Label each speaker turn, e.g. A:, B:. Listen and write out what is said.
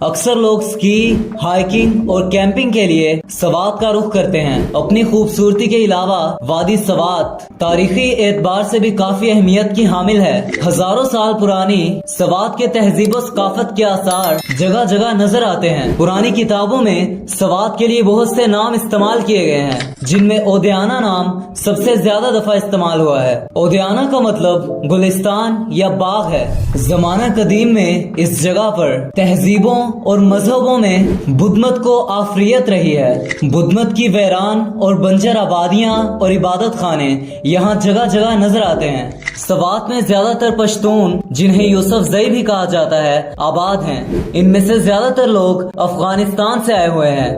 A: अक्सर लोग ski, hiking और कैंपिंग के लिए सवात का रुख करते हैं। अपनी खूबसूरती के अलावा वादी सवात तारीखी एतबार से भी काफी अहमियत की हामिल है। हजारों साल पुरानी सवात के तहजीब और सकाफत के आसार जगह जगह नजर आते हैं। पुरानी किताबों में सवात के लिए बहुत से नाम इस्तेमाल किए गए हैं, जिनमें ओदियाना नाम सबसे ज्यादा दफा इस्तेमाल हुआ है। ओदियाना का मतलब गुलिस्तान या बाग है। जमाना कदीम में इस जगह पर तहजीबों और मजहबों में बुद्धमत को आफरियत रही है। बुद्धमत की वैरान और बंजर आबादियां और इबादत खाने यहाँ जगह जगह नजर आते हैं। सवात में ज्यादातर पश्तून, जिन्हें यूसुफ जई भी कहा जाता है, आबाद हैं। इनमें से ज्यादातर लोग अफगानिस्तान से आए हुए हैं।